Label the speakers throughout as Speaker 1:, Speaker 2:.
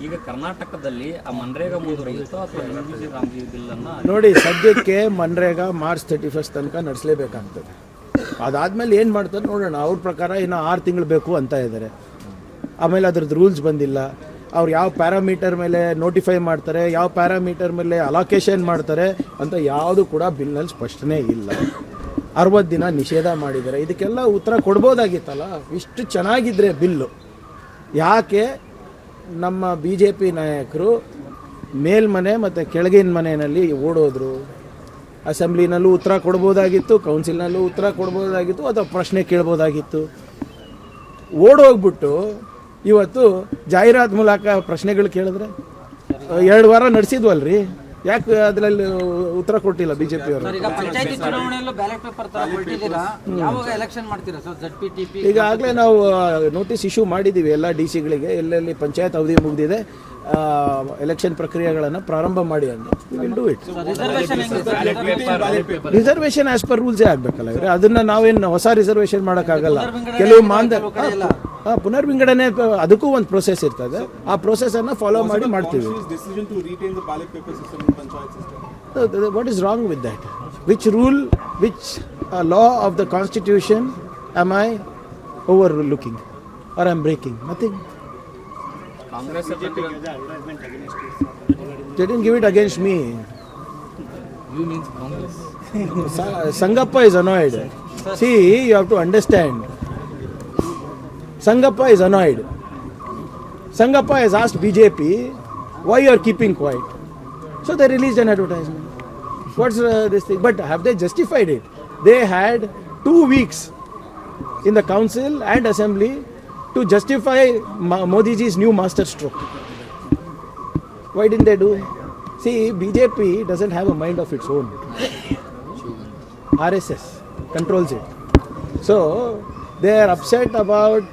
Speaker 1: ಈಗ ಕರ್ನಾಟಕದಲ್ಲಿ ಆ ಮನ್ರೇಗಾ ಮುಂದುವರಿಯುತ್ತೋ ಅಥವಾ ರಾಮಜಿ ಬಿಲ್ ಅನ್ನ
Speaker 2: ನೋಡಿ, ಸದ್ಯಕ್ಕೆ ಮನ್ರೇಗಾ ಮಾರ್ಚ್ 31 ತನಕ ನಡೆಸಲೇಬೇಕಾಗ್ತದೆ. ಅದಾದಮೇಲೆ ಏನು ಮಾಡ್ತಾರೆ ನೋಡೋಣ. ಅವ್ರ ಪ್ರಕಾರ ಇನ್ನು 6 ತಿಂಗಳು ಬೇಕು ಅಂತ ಇದ್ದಾರೆ. ಆಮೇಲೆ ಅದ್ರದ್ದು ರೂಲ್ಸ್ ಬಂದಿಲ್ಲ. ಅವ್ರು ಯಾವ ಪ್ಯಾರಾಮೀಟರ್ ಮೇಲೆ ನೋಟಿಫೈ ಮಾಡ್ತಾರೆ, ಯಾವ ಪ್ಯಾರಾಮೀಟರ್ ಮೇಲೆ ಅಲೋಕೇಶನ್ ಮಾಡ್ತಾರೆ ಅಂತ ಯಾವುದು ಕೂಡ ಬಿಲ್ನಲ್ಲಿ ಸ್ಪಷ್ಟನೆ ಇಲ್ಲ. 60 ದಿನ ನಿಷೇಧ ಮಾಡಿದ್ದಾರೆ. ಇದಕ್ಕೆಲ್ಲ ಉತ್ತರ ಕೊಡ್ಬೋದಾಗಿತ್ತಲ್ಲ. ಇಷ್ಟು ಚೆನ್ನಾಗಿದ್ದರೆ ಬಿಲ್ಲು ಯಾಕೆ ನಮ್ಮ BJP ನಾಯಕರು ಮೇಲ್ಮನೆ ಮತ್ತು ಕೆಳಗಿನ ಮನೆಯಲ್ಲಿ ಓಡೋದ್ರು? ಅಸೆಂಬ್ಲಿನಲ್ಲೂ ಉತ್ತರ ಕೊಡ್ಬೋದಾಗಿತ್ತು, ಕೌನ್ಸಿಲ್ನಲ್ಲೂ ಉತ್ತರ ಕೊಡ್ಬೋದಾಗಿತ್ತು, ಅಥವಾ ಪ್ರಶ್ನೆ ಕೇಳ್ಬೋದಾಗಿತ್ತು. ಓಡೋಗ್ಬಿಟ್ಟು ಇವತ್ತು ಜಾಹೀರಾತು ಮೂಲಕ ಪ್ರಶ್ನೆಗಳು ಕೇಳಿದ್ರೆ 2 ವಾರ ನಡೆಸಿದ್ವಲ್ರಿ, ಯಾಕೆ ಅದರಲ್ಲಿ ಉತ್ತರ ಕೊಟ್ಟಿಲ್ಲ BJP ಅವರು? ಈಗಾಗಲೇ ನಾವು ನೋಟಿಸ್ ಇಶ್ಯೂ ಮಾಡಿದ್ದೀವಿ ಎಲ್ಲ DC ಗಳಿಗೆ, ಎಲ್ಲೆಲ್ಲಿ ಪಂಚಾಯತ್ ಅವಧಿ ಮುಗಿದಿದೆ ಎಲೆಕ್ಷನ್ ಪ್ರಕ್ರಿಯೆಗಳನ್ನು ಪ್ರಾರಂಭ ಮಾಡಿ ಅಂತ. Will do it. Reservation as per ರೂಲ್ಸೇ ಆಗಬೇಕಲ್ಲ ಇವ್ರೆ. ಅದನ್ನು ನಾವೇನು ಹೊಸ ರಿಸರ್ವೇಷನ್ ಮಾಡೋಕ್ಕಾಗಲ್ಲ. ಕೆಲವು ಪುನರ್ವಿಂಗಡಣೆ ಅದಕ್ಕೂ ಒಂದು ಪ್ರೋಸೆಸ್ ಇರ್ತದೆ. ಆ ಪ್ರೋಸೆಸನ್ನು ಫಾಲೋ ಮಾಡಿ ಮಾಡ್ತೀವಿ. What is wrong with that? Which rule, which law of the Constitution am I overlooking or am breaking? Nothing.
Speaker 1: Congress
Speaker 2: They didn't give it against me.
Speaker 1: You means Congress.
Speaker 2: Sangappa is annoyed. See, you have to understand. Sangappa is annoyed. Sangappa has asked BJP, why you are keeping quiet? So they released an advertisement. What's this thing? But have they justified it? They had 2 weeks in the council and assembly to justify Modiji's new master stroke. Why didn't they do? See, BJP doesn't have a mind of its own. RSS controls it. So they are upset about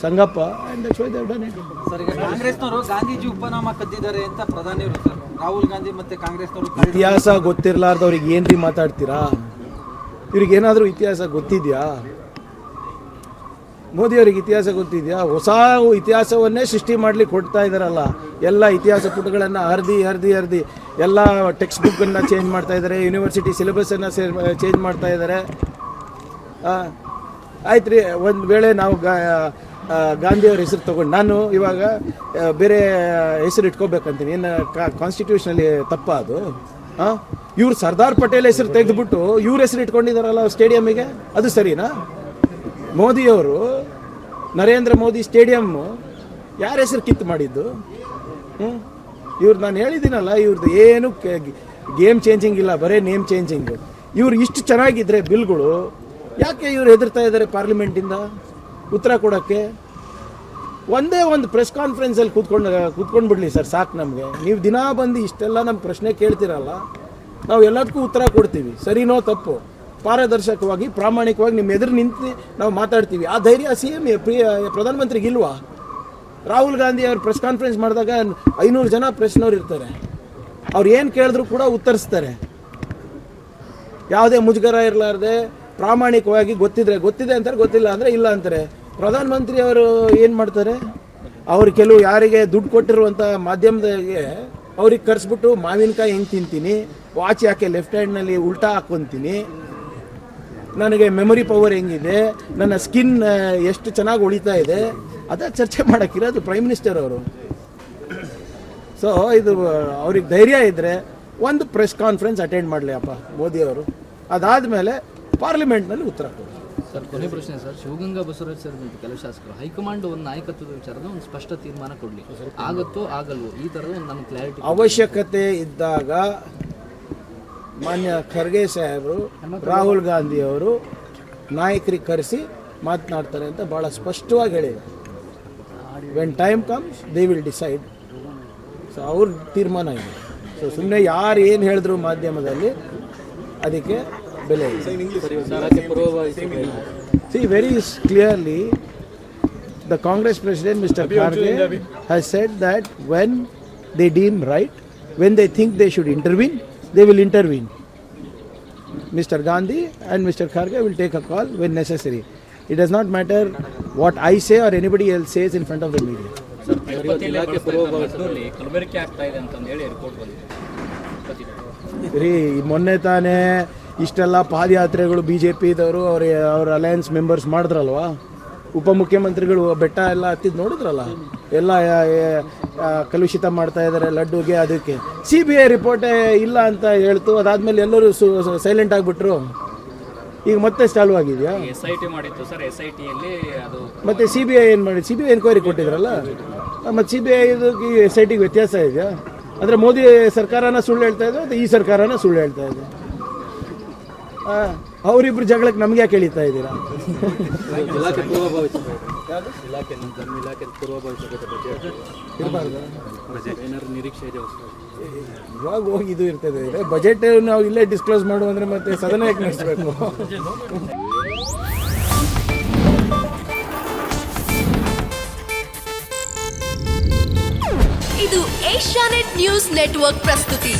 Speaker 2: Sangappa and that's why they have done it.
Speaker 3: Sir, ಈಗ ಕಾಂಗ್ರೆಸ್ನವರು ಗಾಂಧೀಜಿ ಉಪನಾಮ ಕದ್ದಿದ್ದಾರೆ ಅಂತ ಪ್ರಧಾನಿಯವರು sir Rahul Gandhi ಮತ್ತೆ ಕಾಂಗ್ರೆಸ್ನವರು
Speaker 2: ಇತಿಹಾಸ ಗೊತ್ತಿರಲಾರ್ದವ್ರಿಗೆ ಏನ್ರಿ ಮಾತಾಡ್ತೀರಾ? ಇವ್ರಿಗೆ ಏನಾದರೂ ಇತಿಹಾಸ ಗೊತ್ತಿದೆಯಾ? ಮೋದಿ ಅವ್ರಿಗೆ ಇತಿಹಾಸ ಗೊತ್ತಿದೆಯಾ? ಹೊಸ ಇತಿಹಾಸವನ್ನೇ ಸೃಷ್ಟಿ ಮಾಡ್ಲಿಕ್ಕೆ ಕೊಡ್ತಾ ಇದ್ದಾರಲ್ಲ. ಎಲ್ಲ ಇತಿಹಾಸ ಪುಟಗಳನ್ನು ಹರಿದಿ ಎಲ್ಲ ಟೆಕ್ಸ್ಟ್ ಬುಕ್ಕನ್ನು ಚೇಂಜ್ ಮಾಡ್ತಾ ಇದ್ದಾರೆ, ಯೂನಿವರ್ಸಿಟಿ ಸಿಲೆಬಸನ್ನು ಚೇಂಜ್ ಮಾಡ್ತಾ ಇದ್ದಾರೆ. ಆಯ್ತು ರೀ, ಒಂದು ವೇಳೆ ನಾವು ಗಾಂಧಿಯವ್ರ ಹೆಸರು ತೊಗೊಂಡು ನಾನು ಇವಾಗ ಬೇರೆ ಹೆಸರು ಇಟ್ಕೋಬೇಕಂತೀನಿ, ಏನು ಕಾನ್ಸ್ಟಿಟ್ಯೂಷನಲ್ಲಿ ತಪ್ಪ ಅದು? ಇವ್ರು ಸರ್ದಾರ್ ಪಟೇಲ್ ಹೆಸರು ತೆಗೆದುಬಿಟ್ಟು ಇವ್ರ ಹೆಸರು ಇಟ್ಕೊಂಡಿದ್ದಾರಲ್ಲ ಸ್ಟೇಡಿಯಮ್ಮಿಗೆ, ಅದು ಸರಿನಾ? ಮೋದಿಯವರು ನರೇಂದ್ರ ಮೋದಿ ಸ್ಟೇಡಿಯಮ್ಮು ಯಾರ ಹೆಸರು ಕಿತ್ತು ಮಾಡಿದ್ದು? ಇವ್ರು ನಾನು ಹೇಳಿದ್ದೀನಲ್ಲ, ಇವ್ರದ್ದು ಏನು ಗೇಮ್ ಚೇಂಜಿಂಗ್ ಇಲ್ಲ, ಬರೀ ನೇಮ್ ಚೇಂಜಿಂಗು. ಇವ್ರು ಇಷ್ಟು ಚೆನ್ನಾಗಿದ್ದರೆ ಬಿಲ್ಗಳು ಯಾಕೆ ಇವ್ರು ಹೆದರ್ತಾ ಇದ್ದಾರೆ ಪಾರ್ಲಿಮೆಂಟಿಂದ ಉತ್ತರ ಕೊಡೋಕ್ಕೆ? ಒಂದೇ ಒಂದು ಪ್ರೆಸ್ ಕಾನ್ಫರೆನ್ಸಲ್ಲಿ ಕೂತ್ಕೊಂಡು ಬಿಡಲಿ ಸರ್, ಸಾಕು ನಮಗೆ. ನೀವು ದಿನ ಬಂದು ಇಷ್ಟೆಲ್ಲ ನಮ್ಮ ಪ್ರಶ್ನೆ ಕೇಳ್ತೀರಲ್ಲ, ನಾವು ಎಲ್ಲದಕ್ಕೂ ಉತ್ತರ ಕೊಡ್ತೀವಿ, ಸರಿನೋ ತಪ್ಪು, ಪಾರದರ್ಶಕವಾಗಿ ಪ್ರಾಮಾಣಿಕವಾಗಿ ನಿಮ್ಮ ಎದುರು ನಿಂತು ನಾವು ಮಾತಾಡ್ತೀವಿ. ಆ ಧೈರ್ಯ CM ಪ್ರಧಾನಮಂತ್ರಿಗಿಲ್ವಾ? ರಾಹುಲ್ ಗಾಂಧಿ ಅವ್ರು ಪ್ರೆಸ್ ಕಾನ್ಫರೆನ್ಸ್ ಮಾಡಿದಾಗ 500 ಜನ ಪ್ರೆಸ್ನವ್ರು ಇರ್ತಾರೆ. ಅವ್ರು ಏನು ಕೇಳಿದ್ರು ಕೂಡ ಉತ್ತರಿಸ್ತಾರೆ, ಯಾವುದೇ ಮುಜುಗರ ಇರಲಾರ್ದೆ ಪ್ರಾಮಾಣಿಕವಾಗಿ. ಗೊತ್ತಿದೆ ಅಂತಾರೆ, ಗೊತ್ತಿಲ್ಲ ಅಂದರೆ ಇಲ್ಲ ಅಂತಾರೆ. ಪ್ರಧಾನಮಂತ್ರಿ ಅವರು ಏನು ಮಾಡ್ತಾರೆ? ಅವ್ರು ಕೆಲವು ಯಾರಿಗೆ ದುಡ್ಡು ಕೊಟ್ಟಿರುವಂಥ ಮಾಧ್ಯಮದಾಗೆ ಅವ್ರಿಗೆ ಕರೆಸ್ಬಿಟ್ಟು ಮಾವಿನಕಾಯಿ ಹೆಂಗೆ ತಿಂತೀನಿ, ವಾಚ್ ಯಾಕೆ ಲೆಫ್ಟ್ ಹ್ಯಾಂಡ್ನಲ್ಲಿ ಉಲ್ಟಾ ಹಾಕ್ಕೊತೀನಿ, ನನಗೆ ಮೆಮೊರಿ ಪವರ್ ಹೆಂಗಿದೆ, ನನ್ನ ಸ್ಕಿನ್ ಎಷ್ಟು ಚೆನ್ನಾಗಿ ಉಳಿತಾ ಇದೆ, ಅದೇ ಚರ್ಚೆ ಮಾಡೋಕ್ಕಿರೋದು ಪ್ರೈಮ್ ಮಿನಿಸ್ಟರ್ ಅವರು. ಸೊ ಇದು ಅವ್ರಿಗೆ ಧೈರ್ಯ ಇದ್ದರೆ ಒಂದು ಪ್ರೆಸ್ ಕಾನ್ಫರೆನ್ಸ್ ಅಟೆಂಡ್ ಮಾಡಲಿ ಅಪ್ಪ ಮೋದಿಯವರು. ಅದಾದಮೇಲೆ ಪಾರ್ಲಿಮೆಂಟ್ನಲ್ಲಿ ಉತ್ತರ ಕೊಡಿ.
Speaker 4: ಸರ್, ಕೊನೆ ಪ್ರಶ್ನೆ ಸರ್. ಶಿವಗಂಗಾ ಬಸವರಾಜ್ ಸೇರಿದಂತೆ ಕೆಲವು ಶಾಸಕರು ಹೈಕಮಾಂಡ್ ಒಂದು ನಾಯಕತ್ವದ ವಿಚಾರದ ಒಂದು ಸ್ಪಷ್ಟ ತೀರ್ಮಾನ ಕೊಡಲಿ, ಆಗುತ್ತೋ ಆಗಲ್ವೋ ಈ ಥರದ ಒಂದು ನಮಗೆ ಕ್ಲಾರಿಟಿ.
Speaker 2: ಅವಶ್ಯಕತೆ ಇದ್ದಾಗ ಮಾನ್ಯ ಖರ್ಗೆ ಸಾಹೇಬರು ರಾಹುಲ್ ಗಾಂಧಿಯವರು ನಾಯಕರಿಗೆ ಕರೆಸಿ ಮಾತನಾಡ್ತಾರೆ ಅಂತ ಭಾಳ ಸ್ಪಷ್ಟವಾಗಿ ಹೇಳಿದ್ದಾರೆ. When time comes they will decide. So ಅವ್ರ ತೀರ್ಮಾನ ಇದೆ. ಸೊ ಸುಮ್ಮನೆ ಯಾರು ಏನು ಹೇಳಿದ್ರು ಮಾಧ್ಯಮದಲ್ಲಿ ಅದಕ್ಕೆ ಬೆಲೆ ಇದೆ. See, very clearly the Congress President Mr. Kharge has said that when they deem right, when they think they should intervene, they will intervene. Mr. Gandhi and Mr. Kharge will take a call when necessary. It does not matter what I say or anybody else says in front of the media.
Speaker 1: Sir ತಿರುಪತಿಯಲ್ಲಿ ಬಳಸ್ತಾ ಇದ್ದ ಲಡ್ಡುಲಿ ಕಲಬೆರಕೆ ಆಗ್ತಾ ಇದೆ ಅಂತಂದು ಹೇಳಿ report ಬಂದಿದೆ.
Speaker 2: ರೀ ಮೊನ್ನೆ ತಾನೇ ಇಷ್ಟೆಲ್ಲ ಪಾದಯಾತ್ರೆಗಳು ಬಿ ಜೆ ಪಿದವರು ಅವ್ರ ಅಲಯನ್ಸ್ ಮೆಂಬರ್ಸ್ ಮಾಡಿದ್ರಲ್ವಾ, ಉಪಮುಖ್ಯಮಂತ್ರಿಗಳು ಬೆಟ್ಟ ಎಲ್ಲ ಹತ್ತಿದ್ದು ನೋಡಿದ್ರಲ್ಲ, ಎಲ್ಲ ಕಲುಷಿತ ಮಾಡ್ತಾ ಇದ್ದಾರೆ ಲಡ್ಡುಗೆ. ಅದಕ್ಕೆ CBI ರಿಪೋರ್ಟೇ ಇಲ್ಲ ಅಂತ ಹೇಳ್ತು, ಅದಾದಮೇಲೆ ಎಲ್ಲರೂ ಸೈಲೆಂಟ್ ಆಗಿಬಿಟ್ರು. ಈಗ ಮತ್ತೆ ಚಾಲು ಆಗಿದೆಯಾ?
Speaker 1: SIT ಮಾಡಿತ್ತು ಸರ್, SITಯಲ್ಲಿ ಅದು
Speaker 2: ಮತ್ತೆ CBI ಏನು ಮಾಡಿ, CBI ಎನ್ಕ್ವೈರಿ ಕೊಟ್ಟಿದ್ರಲ್ಲ, ಮತ್ತು CBI ಇದಕ್ಕೆ SITಗೆ ವ್ಯತ್ಯಾಸ ಇದೆಯಾ? ಅಂದರೆ ಮೋದಿ ಸರ್ಕಾರನ ಸುಳ್ಳು ಹೇಳ್ತಾ ಇದೆ ಮತ್ತು ಈ ಸರ್ಕಾರನ ಸುಳ್ಳು ಹೇಳ್ತಾ ಇದೆ. ಅವರಿಬ್ರು ಜಗಳಕ್ಕೆ ನಮ್ಗೆ ಯಾಕೆ ಎಳಿತಾ ಇದ್ದೀರಾ? ಇವಾಗ ಹೋಗಿ ಇದು ಇರ್ತದೆ, ಬಜೆಟ್ ನಾವು ಇಲ್ಲೇ ಡಿಸ್ಕ್ಲೋಸ್ ಮಾಡು ಅಂದರೆ ಮತ್ತೆ ಸದನ ಯಾಕೆ ನಡೆಸಬೇಕು?
Speaker 5: ಇದು ಏಷ್ಯಾನೆಟ್ ನ್ಯೂಸ್ ನೆಟ್ವರ್ಕ್ ಪ್ರಸ್ತುತಿ.